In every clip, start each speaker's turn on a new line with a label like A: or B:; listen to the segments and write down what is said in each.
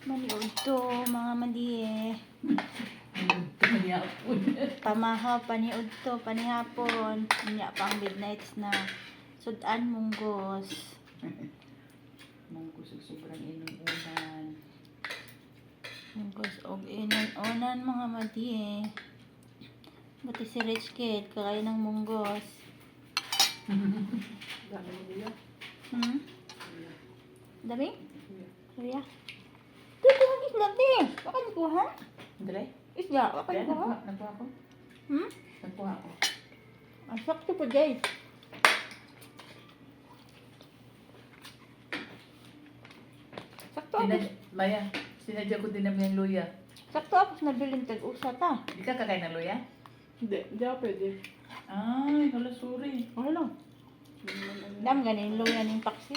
A: Maliod to, mga madiye. Pamahaw, paniod to, panihapon. Inya pang midnights na. Sudan munggos.
B: Munggos ug sobrang inunan.
A: Munggos og inon-onan mga madiye. Buti si Rich Kid, kakain ng munggos.
C: Dami nila.
A: Dami? Kuya? Dito ang isla, te. Baka nikuha?
B: Dali?
A: Isla, baka
B: Dali,
A: nikuha?
B: nagkuha ko. Nagkuha ko.
A: Ang sakto po, Jay. Sakto ako.
B: Maya, sinadya ko din namin yung luya.
A: Sakto ako sa nabiling tag-usa ta.
B: Di ka kakain ng luya?
C: Hindi ako pwede.
B: Ay, hala, sorry.
A: Okay lang. Dam ganin loya ning paksi.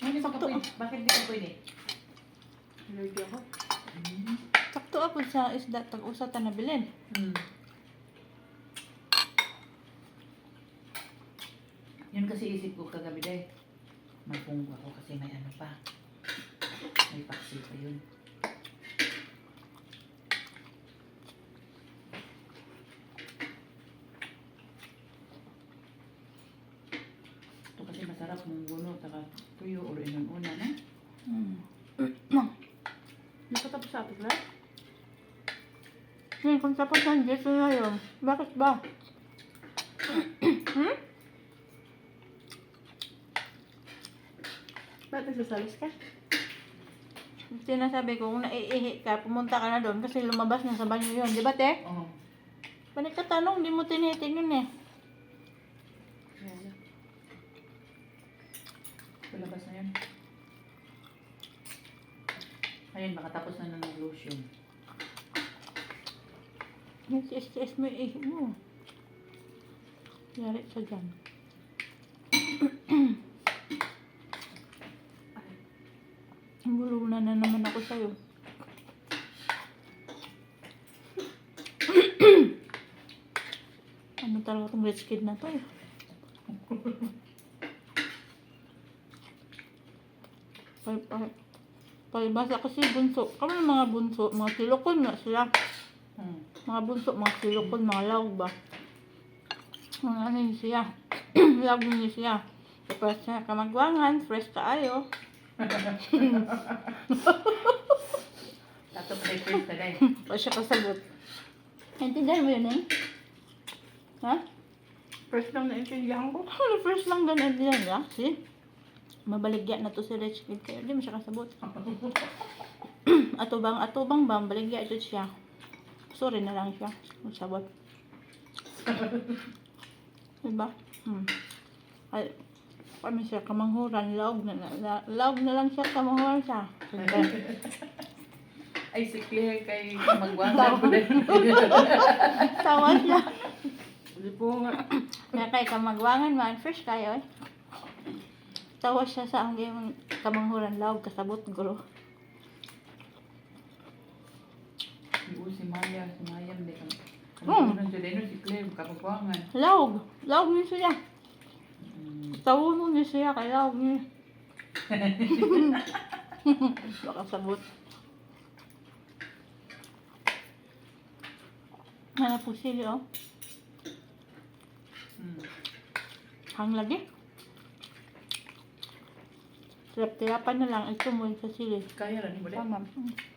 B: Hindi ka
A: Sakto.
B: pwede. Bakit di ka pwede?
C: Allergy ako.
A: Sakto ako sa isda tag-usa ta nabilin.
B: Yun kasi isip ko kagabi dahil magpunggo ako kasi may ano pa. May paksi pa yun. Ito kasi masarap mong guno, taka tuyo or inun-una na.
C: Hindi pa tapos sa atin na?
A: Kung tapos ng dito na yun, bakit ba?
C: Bakit nagsasalis ka?
A: Sinasabi ko, kung naiihi ka, pumunta ka na doon kasi lumabas na sa banyo yun. Di ba, te?
B: Oo.
A: Balik ka tanong, di mo tinitin yun eh.
C: Ayan.
B: Palabas na yun. Ayun, makatapos na ng lotion.
A: Yung tiis-tiis mo yung ihi mo. Yari sa dyan. Bulunan na naman ako sa'yo. Ano talaga itong rich kid na to eh. Palibasa kasi bunso. Kami ng mga bunso, mga silokon na sila. Mga bunso, mga silokon, mga lawg ba. Mga ano yun siya. Lawg yun siya. Tapos siya kamagwangan, fresh kaayo.
B: Tato pa tayo first na guys.
A: O siya kasagot. Intindihan mo yun eh? Ha?
C: First lang naintindihan ko.
A: Ano first lang ganun din ya? See? Mabaligya na to si Rich Kid kayo. Hindi mo siya kasabot. Atubang ba? Baligya ito siya. Sorry na lang siya. Masabot. Diba? Ay, kami siya kamanghuran. Laog na lang siya. Kamanghuran siya.
B: Ay, si Claire kay magwangan ko din.
A: Tawa siya.
C: Hindi po nga.
A: Kaya kay kamagwangan man. Fresh kayo eh. Tawa siya sa ang kamanghuran. Laog kasabot gulo.
B: Si Maya, hindi ka. Ano siya din, si Claire, kapagwangan.
A: Laog niya siya. Tawo niya siya. Kaya laog niya. Baka sabot. Hanap po sili oh. Hang lagi. Tirap-tirapan na lang. Ito mo sa sili.
B: Kaya rin, mo din.
A: Tama.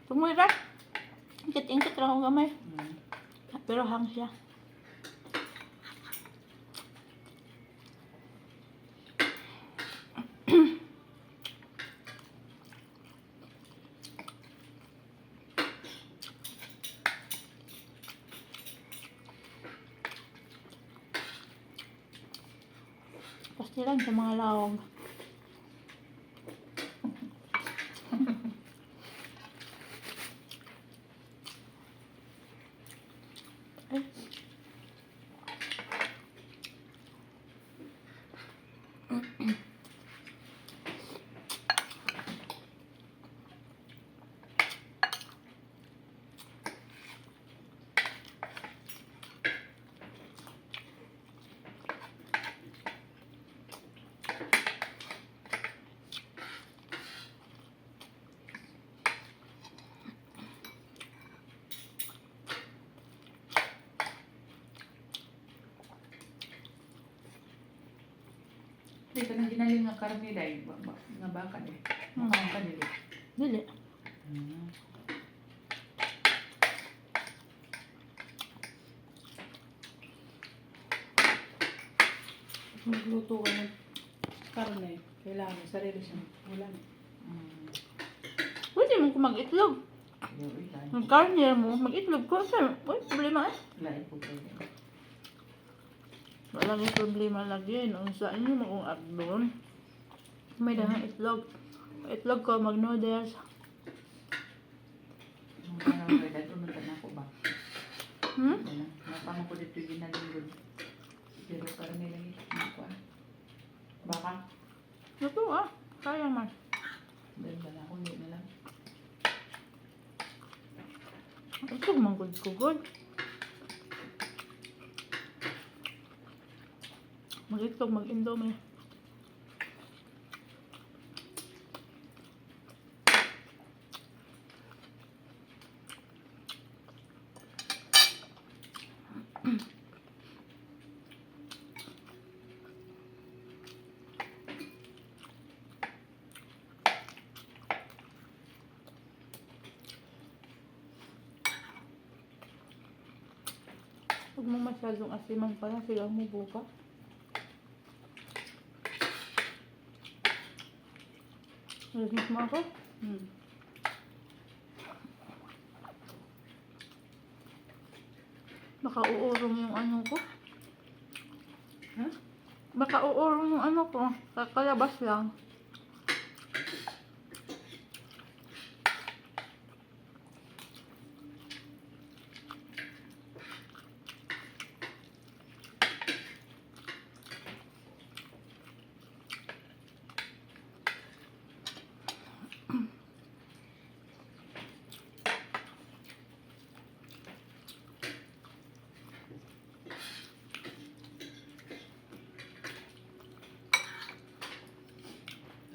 A: Tumuloy ra. Ingkit-ingkit ra akong gamay. Pero hang siya. Pastilan sa mga lawag. Ay.
B: Hindi ka nang ginaling nga karne dahil nga baka eh. Makain ka nila.
A: Dili.
B: Hmm.
C: Magluto ka ng karne. Kailangan sarili siya. Wala na.
B: Hmm.
A: Pwede mo kung mag-itlog.
B: Yung ilan.
A: Yung karne mo, mag-itlog ko. Sir, uy, problema eh.
B: Lain po kayo.
A: Wala yung problema lagi. Noon sa inyo, kung doon. May dahang itlog. Itlog ko, mag-noodles.
B: Nung parang may dad, umunta na ako ba?
A: Hmm?
B: Napama ko dito yung ginalinggod. Pero karne lang ito. Baka?
A: Ito ah. Kaya man.
B: Dahil wala ako, hindi na lang.
A: Ito, manggod-kugod. Mag-itlog, mag-indomie. Huwag mo masyadong asiman pala, silang mo buka. Nagigit mo ako? Baka uurong yung ano ko.
C: Ha?
A: Baka uurong yung ano ko. Kakalabas lang.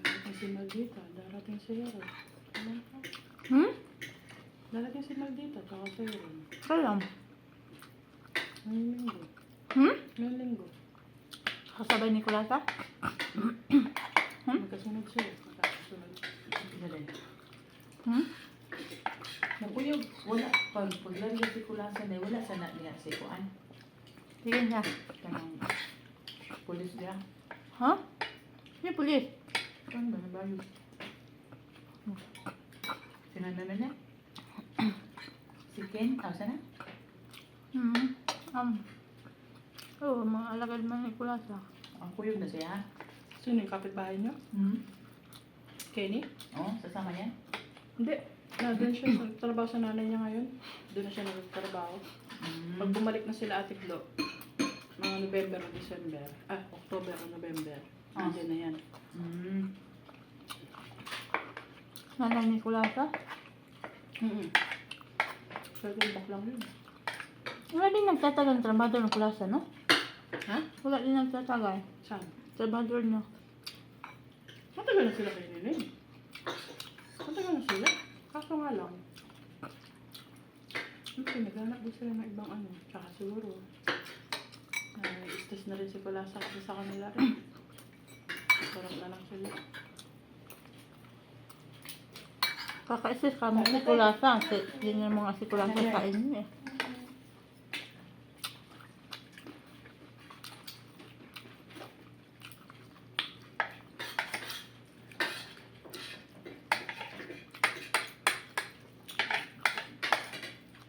C: Darating si Maldita. Darating si Hero. Ano ka?
A: Hmm?
C: Darating si Maldita. Tsaka si Hero.
A: Kalam.
C: Ngayong linggo.
A: Hmm?
C: Ngayong linggo.
A: Kasabay ni Kulasa?
C: Magkasunod siya. Magkasunod.
B: Dali.
A: Hmm?
B: Nakuyog, wala. Pag lagi si kulasan eh, wala sana niya si Kuan.
A: Sige na.
B: Kanang pulis niya.
A: Ha? Yung pulis.
B: Ano ba na bayo? Sinanda na niya? Si Ken, sana?
A: Hmm. Oo, mga alagad man ni Kulasa.
B: Ang kuyog na siya.
C: Sino yung kapitbahay niyo? Kenny?
B: Oo, sasama niya.
C: Hindi. Doon siya sa trabaho sa nanay niya ngayon. Doon na siya nagtrabaho. Pag bumalik na sila Ate Glo, mga November o December, October o November, andyan na yan.
A: Nanay ni Kulasa.
C: Pero bak lang yun.
A: Wala din nagtatagal ng trabador ng Kulasa, no?
C: Ha?
A: Wala din nagtatagal.
C: Saan?
A: Trabador no.
C: Matagal na sila kay Nene. Matagal na sila. Kaso nga lang. Naghanap din sila ng ibang ano. Tsaka siguro. Stress na rin si Kulasa kasi sa kanila rin. Sarap na lang sila.
A: Kaka-isis ka mo si Kulasa. Yun yung mga si Kulasa sa inyo eh.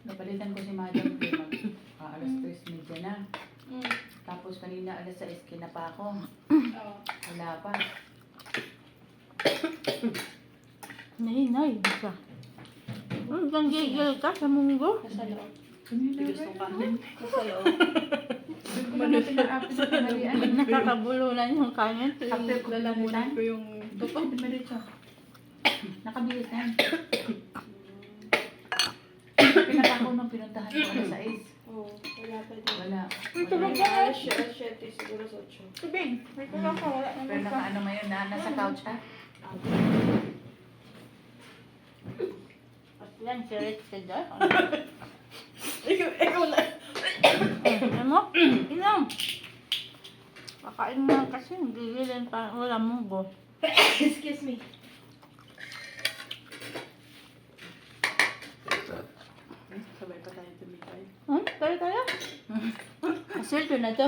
B: Napalitan ko si Madam kay alas 3:30 na. Tapos kanina alas 6 kinapa ako. Wala pa.
A: Nay, isa. Hanggang gigil ka sa munggo.
C: Nasa loob.
B: Kanina
C: Tigas ng kanin.
A: Sa loob.
B: Malapit na apit sa kanarian.
A: Nakakabulunan yung kanin.
B: After ko
C: Lalamunin ko yung
B: Ito, diretso. Nakabihis na yan. Pinapa ko nung pinuntahan ko alas 6.
C: Oo, wala pa din.
B: Wala.
A: Ito
B: Wala.
A: lang ka.
C: Alas 7, siguro sa 8.
A: Tubig. May Kulasa. Wala
B: Pero
A: naman ka.
B: naka ano ngayon na nasa couch ha?
A: At yan, sirit ka dyan.
C: Ikaw na.
A: Ano mo? Inom. Kakain na kasi, gigilin pa, wala munggo.
C: Excuse me. Sabay pa tayo tumibay.
A: Tayo. Sweldo na to.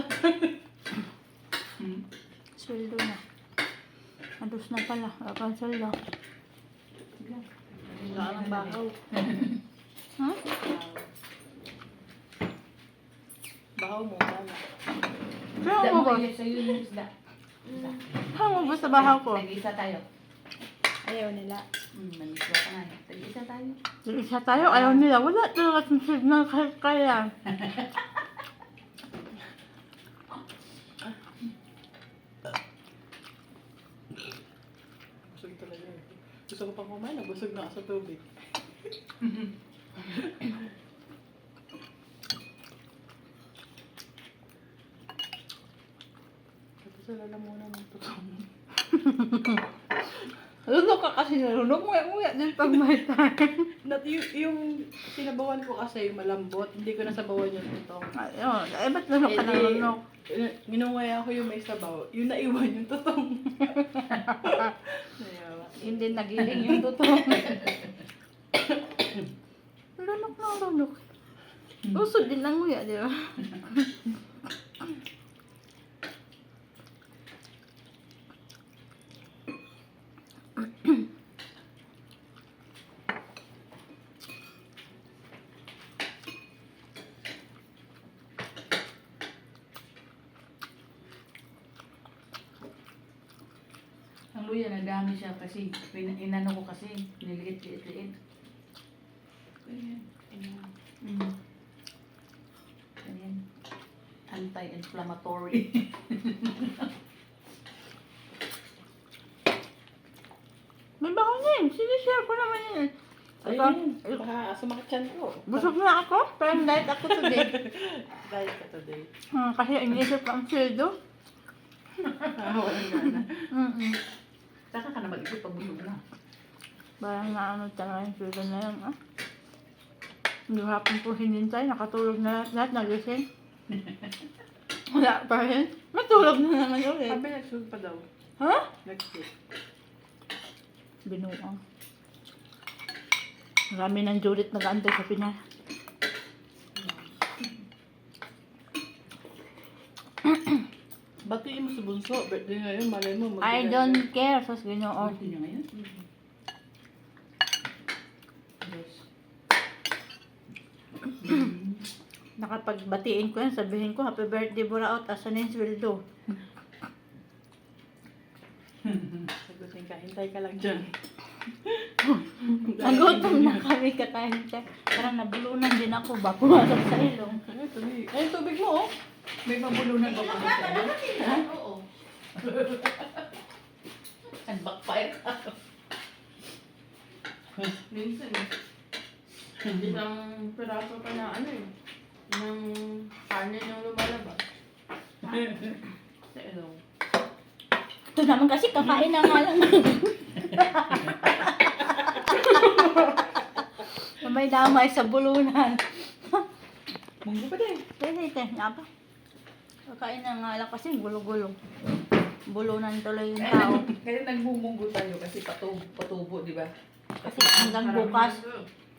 B: Hmm.
A: Sweldo na. Adus na pala, cancel daw.
C: Wala ang bahaw.
A: Ha?
C: Bahaw mo, wala.
A: Kaya
B: Isda
A: mo
B: mo
A: ba?
B: kayo sa'yo yung isda.
A: Kaya mo ba sa bahaw ko?
B: Tag-isa tayo.
C: Ayaw nila.
B: Namiswa ka nga. Tag-isa tayo.
A: Isa tayo, ayaw nila. Wala talaga sa signal kaya.
C: Busog talaga eh. Gusto ko pang kumain, busog na ako sa tubig. Tapos alala muna ng totoo.
A: Lunok ka kasi nalunok. Nguya din pag may time.
C: Yung sinabawan ko kasi malambot, hindi ko nasabawan yung totoo.
A: Ayun, ba't lunok ka ng lunok?
C: Ginungaya ko yung may sabaw, yung naiwan yung totoo. Nayawa.
A: Hindi nagiling yung totoo. Lunok na lunok. Usod din ang nguya, di ba?
B: Ang luya, nagdami siya kasi inano ko kasi, niliit-liit. Ayan. Ayan. Anti-inflammatory.
A: May bako na yun. Sinishare ko naman yun.
C: Ayun, baka sumakit yan ko.
A: Busog na ako. Parang diet ako today.
C: Diet ka today.
A: Kasi iniisip ko ang sweldo.
C: Walang gana.
B: Saka ka na mag-isip pag busog na.
A: Parang naano talaga yung sweldo na yun. Hindi hapon po hinintay. Nakatulog na lahat. Nagising. Wala pa rin. Matulog na naman ulit.
C: Sabi nagsunog pa daw.
A: Ha?
C: Next week.
A: Binuang. Marami ng Judith nag-aantay sa Pinas.
C: Batiin mo sa bunso. Birthday ngayon, malay mo.
A: I don't care. Sas ginoo.
B: Birthday niya ngayon? Yes.
A: Nakapagbatiin ko yan. Sabihin ko, happy birthday, Buraot. Asa na yung sweldo?
C: Sagutin ka, hintay ka lang dyan.
A: Nagutom na kami kakain siya. Parang nabulunan din ako ba? Pumasok sa ilong.
C: Ayun, tubig mo oh.
B: May mabulunan ba ko sa iyo? Ha? Oo. Nag-backfire ka.
C: Minsan eh. Isang piraso pa na ano eh. Ng kanin yung lumalabas. Sa ilong.
A: Ito naman kasi kakain na nga lang. May damay sa bulunan.
C: Munggo pa din.
A: Pwede, nga pa. Kakain na nga lang kasi gulo-gulo. Bulunan tuloy yung tao.
B: Kaya nagbumunggo tayo kasi patubo, di ba?
A: Kasi hanggang bukas,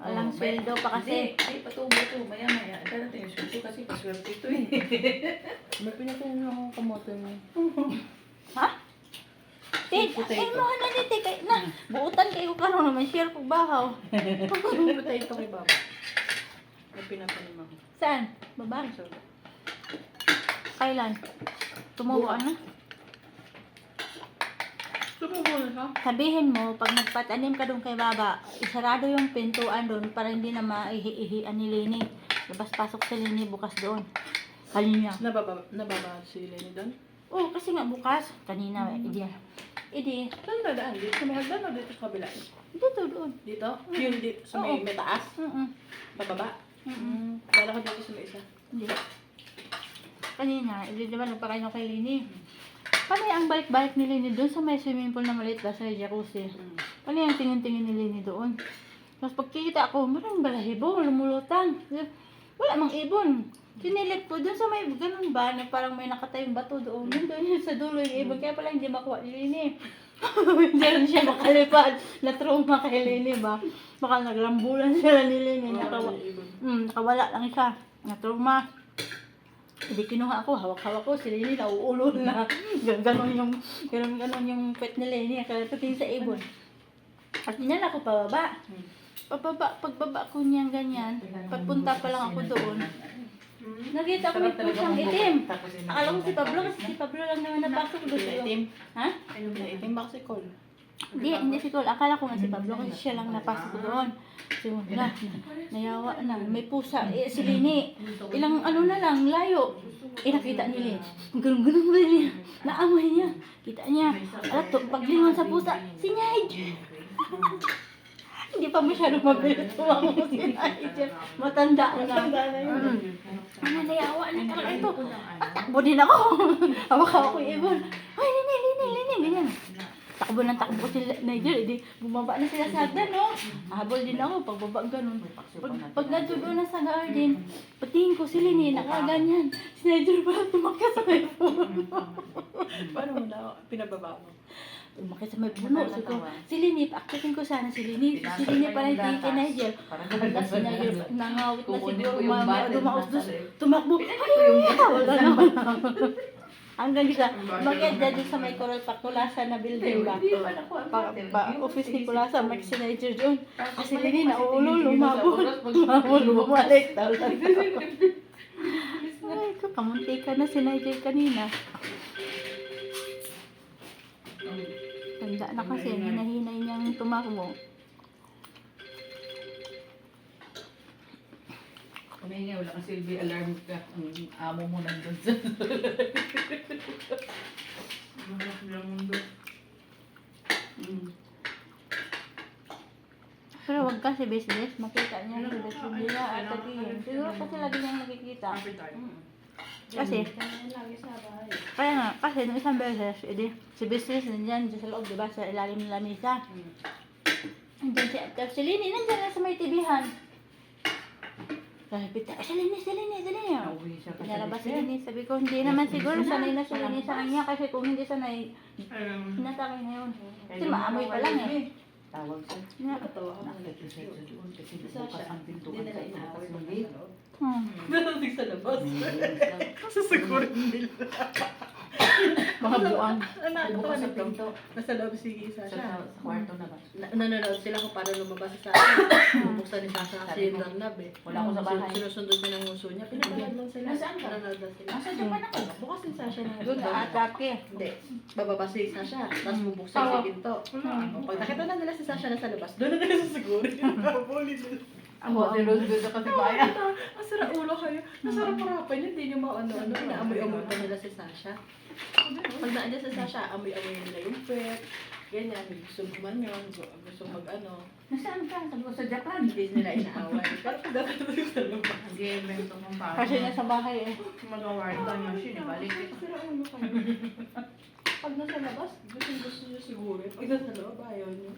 A: walang sweldo pa kasi.
B: Hindi, patubo to. Maya-maya. Darating yung sweldo kasi paswerte ito eh.
C: May pinatunan akong kamote mo.
A: Ha? Tin, ay mo na dito kay na. Buutan kayo karon naman share ko bahaw.
C: Potato kay baba. May pinapanim ako.
A: Saan? Baba.
C: So,
A: Kailan? Tumubo na?
C: sumubo na siya.
A: Sabihin mo, pag nagpatanim ka doon kay Baba, isarado yung pintuan doon para hindi na maihi-ihian ni Lini. Labas-pasok si Lini bukas doon. Kanina.
C: Nababa si Lenny doon?
A: Oo, kasi nga bukas. Kanina, Idi.
C: Saan dadaan? Dito sa may hagdan o dito sa kabila?
A: Dito doon.
C: Dito? Yung dito sa may,
A: Oo.
C: may taas?
A: Mm-mm.
C: Pababa?
A: Mm-mm.
C: Kala ko dito sa may isa.
A: Hindi. Kanina, di ba nagpakain ako kay Lini? Paano ang balik-balik ni Lini doon sa may swimming pool na maliit ba sa jacuzzi? Paano yung tingin-tingin ni Lini doon? Tapos pagkikita ako, maraming balahibo, lumulutang. Wala mang ibon. Sinilip ko dun sa may ganun ba, na parang may nakatayong bato doon. Doon yun sa dulo yung ibon. Kaya pala hindi makuha ni Lini. Diyan siya nakalipad. Na-trauma kay Lini ba? Baka naglambulan sila ni Lini. Nakawala lang siya. Na-trauma. Hindi kinuha ako. Hawak-hawak ko. Si Lini nauulol na. Ganon yung pet ni Lini. Kaya pating sa ibon. At niyan ako pababa. Pagbaba ko niyan ganyan. Pagpunta pa lang ako doon. Nakita ko may pusang itim. Akala ko si Pablo kasi si Pablo lang naman napasok doon.
B: Itim?
A: Ha?
C: Itim ba kasi Col?
A: Hindi si Cole. Akala ko nga si Pablo kasi siya lang napasok doon. So, nayawa na. May pusa. Si Lini. Ilang ano na lang, layo. Nakita ni Lini. Ganun-ganun ba niya? Naamoy niya. Kita niya. Alam to, paglingon sa pusa, si Nigel. Hindi pa masyadong mabilis tumango si Nigel. Matanda na. Nayawa na talaga ito. Takbo din ako. Hawak-hawak ko yung ibon. Ay, Lini. Ganyan. Takbo si Nigel. Edi, bumaba na sila sa hagdan, no? Habol din ako. Pagbaba ganun. Pag natudo na sa garden, patingin ko si Lini, nakaganyan. Si Nigel pala tumakas sa may puno.
C: Paano mo na pinababa mo?
A: Tumakas sa may puno. Si Lini, akitin ko sana si Lini. Si Lini pala hindi kay Nigel. Hanggang si Nigel, nangawit na siguro. Dumaos doon. Tumakbo. Wala naman. Hanggang sa mag-end na doon sa may Coral Pakulasa na building ba? Office ni Kulasa, may si Nigel doon. Kasi Lini, nauulol, lumabol. Bumalik. Ay, ito, kamunti ka na si Nigel kanina. Tanda na kasi, hinahinay niyang tumakbo.
B: Kumahinga, wala kasi silbi alarm ka. Ang amo mo nandun sa...
A: Pero wag kasi business, makita niya si Best nila at tagihin. Siguro kasi lagi niyang nakikita. Kasi, kaya nga, kasi nung isang beses, edi, si business nandiyan dyan sa loob, diba, sa ilalim ng lamisa. Nandiyan si Lini, nandiyan na sa may tibihan. Sabi pita, si Lini.
B: Nauwi siya kasi.
A: Pinalabas si Lini, sabi ko, hindi naman siguro, sanay na si Lini sa kanya, kasi kung hindi sanay, hinatake na yun. Kasi maamoy pa lang eh.
B: Tawag siya. Nakita siya doon kasi bukas ang pintuan sa bukas ng gate.
C: Narating sa labas. Kasi siguro nila.
A: Mga buang.
B: Bukas ang pinto.
C: Nasa loob si Sasha.
B: Sa kwarto na ba?
C: Nanonood sila kung paano lumabas si Sasha. Bubuksan ni Sasha kasi yung doorknob eh.
B: Wala ako sa bahay.
C: Sinusundod niya ng nguso niya. Pinapalad lang sila.
B: Nasaan ka?
C: Nanonood lang sila.
B: Nasa Japan ako.
C: Bukas ni Sasha na
A: Doon na atake.
C: Hindi. Bababa si Sasha. Tapos bubuksan si pinto. Pag nakita na nila si Sasha nasa labas, doon na nila sasiguro. Pabuli nila.
B: Ako, si Roseville na kasi bayan.
C: Ang sarap ulo kayo. Nasarap harapan niya. Hindi niyo maano-ano. Inaamoy-amoy pa nila si Sasha. Pag naandyan si Sasha, amoy-amoy nila yung pet. Ganyan. May gusto gumanyon. Gusto mag-ano.
B: Nasaan ka? Sabi ko sa Japan.
C: Hindi nila inaaway. Pero pag darating sa labas.
B: Nag-evento kong pa.
A: Kasi nasa bahay eh.
B: Mag-award time machine. Balik.
C: Sira ulo kayo. Pag nasa labas, gusto niyo siguro. Pag nasa loob, ayaw niyo.